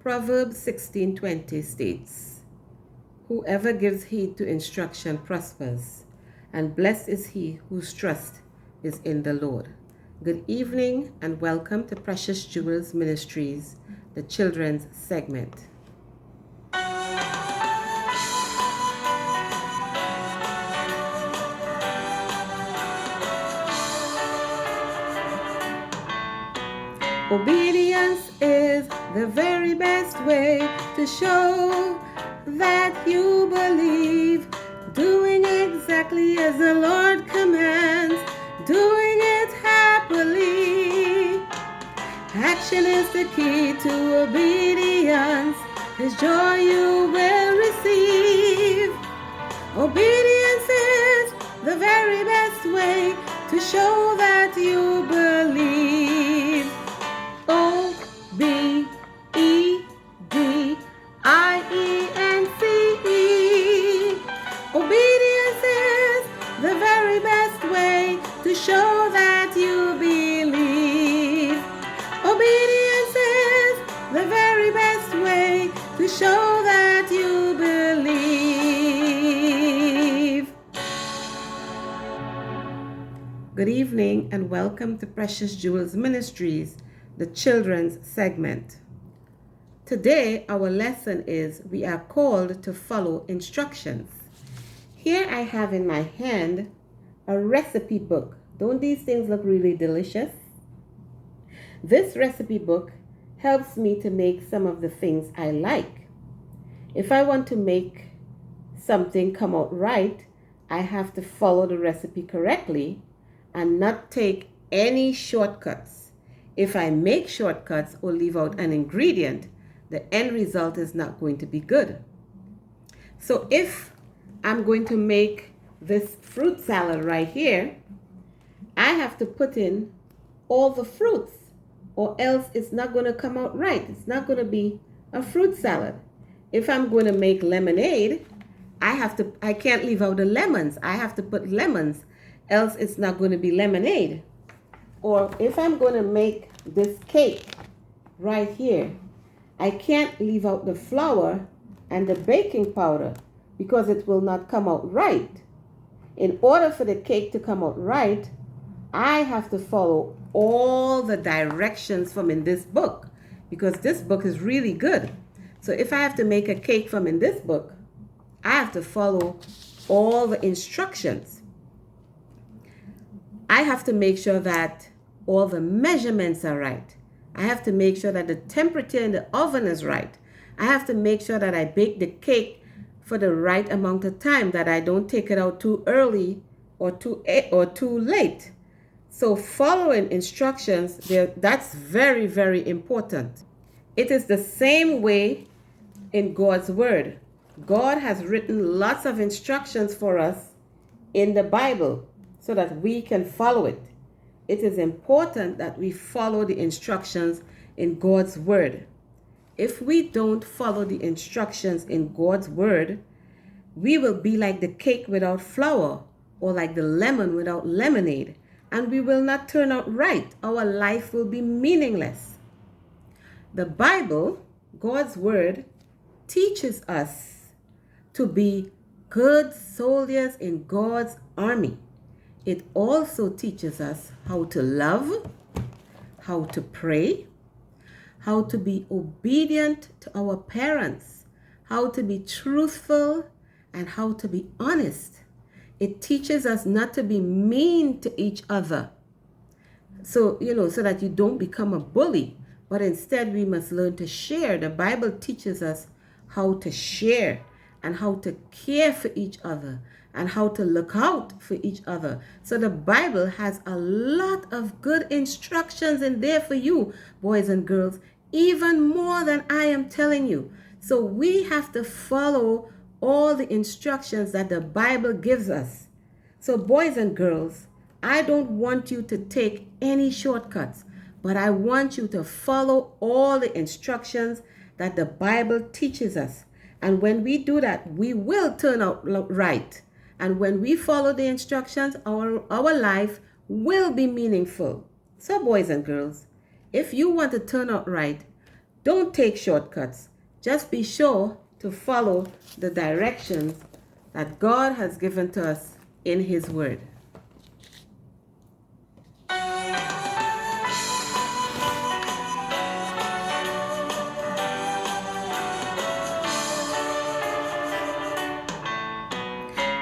Proverbs 16:20 states, "Whoever gives heed to instruction prospers, and blessed is he whose trust is in the Lord." Good evening and welcome to Precious Jewels Ministries, the children's segment. Obedience is the very best way to show that you believe. Doing exactly as the Lord commands, doing it happily. Action is the key to obedience. His joy you will receive. Obedience is the very best way to show that you believe. Obedience. Obedience is the very best way to show that you believe. Obedience is the very best way to show that you believe. Good evening and welcome to Precious Jewels Ministries, the children's segment. Today, our lesson is we are called to follow instructions. Here I have in my hand a recipe book. Don't these things look really delicious? This recipe book helps me to make some of the things I like. If I want to make something come out right, I have to follow the recipe correctly and not take any shortcuts. If I make shortcuts or leave out an ingredient, the end result is not going to be good. So if I'm going to make this fruit salad right here, I have to put in all the fruits, or else it's not going to come out right. It's not going to be a fruit salad. If I'm going to make lemonade, I can't leave out the lemons. I have to put lemons, else it's not going to be lemonade. Or if I'm going to make this cake right here, I can't leave out the flour and the baking powder because it will not come out right. In order for the cake to come out right, I have to follow all the directions from in this book because this book is really good. So if I have to make a cake from in this book, I have to follow all the instructions. I have to make sure that all the measurements are right. I have to make sure that the temperature in the oven is right. I have to make sure that I bake the cake for the right amount of time, that I don't take it out too early or too late. So following instructions, that's very, very important. It is the same way in God's Word. God has written lots of instructions for us in the Bible so that we can follow it. It is important that we follow the instructions in God's Word. If we don't follow the instructions in God's Word, we will be like the cake without flour or like the lemon without lemonade, and we will not turn out right. Our life will be meaningless. The Bible, God's Word, teaches us to be good soldiers in God's army. It also teaches us how to love, how to pray, how to be obedient to our parents, how to be truthful, and how to be honest. It teaches us not to be mean to each other. So that you don't become a bully, but instead we must learn to share. The Bible teaches us how to share and how to care for each other and how to look out for each other. So the Bible has a lot of good instructions in there for you, boys and girls, even more than I am telling you. So we have to follow all the instructions that the Bible gives us. So boys and girls, I don't want you to take any shortcuts, but I want you to follow all the instructions that the Bible teaches us. And when we do that, we will turn out right. And when we follow the instructions, our life will be meaningful. So boys and girls, if you want to turn out right, Don't take shortcuts. Just be sure to follow the directions that God has given to us in His Word.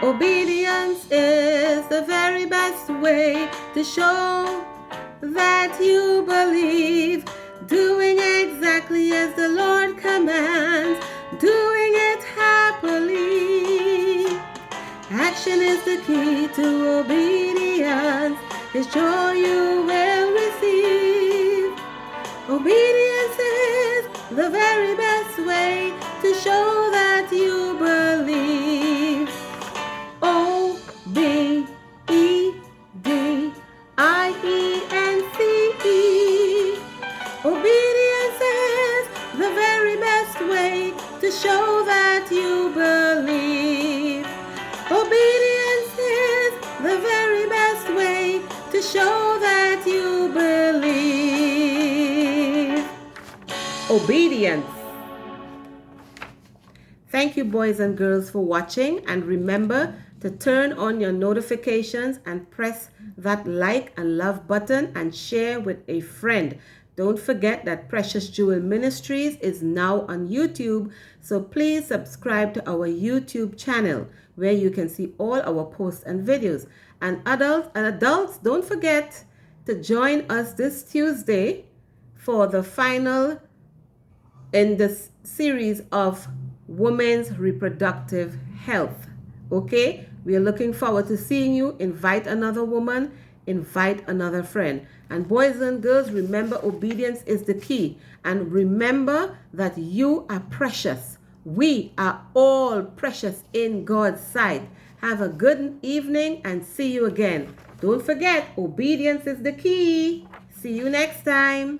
Obedience is the very best way to show that you believe. Doing exactly as the Lord commands, doing it happily. Action is the key to obedience. It's joy you will receive. Obedience is the very best way to show that you believe. Obedience. Obedience is the very best way to show that you believe. Obedience is the very best way to show that you believe. Obedience. Thank you, boys and girls, for watching, and remember to turn on your notifications and press that like and love button and share with a friend. Don't forget that Precious Jewel Ministries is now on YouTube, so please subscribe to our YouTube channel where you can see all our posts and videos. And adults, don't forget to join us this Tuesday for the final in this series of women's reproductive health. Okay, we are looking forward to seeing you. Invite another woman, invite another friend. And boys and girls, remember, obedience is the key. And remember that you are precious. We are all precious in God's sight. Have a good evening and see you again. Don't forget, obedience is the key. See you next time.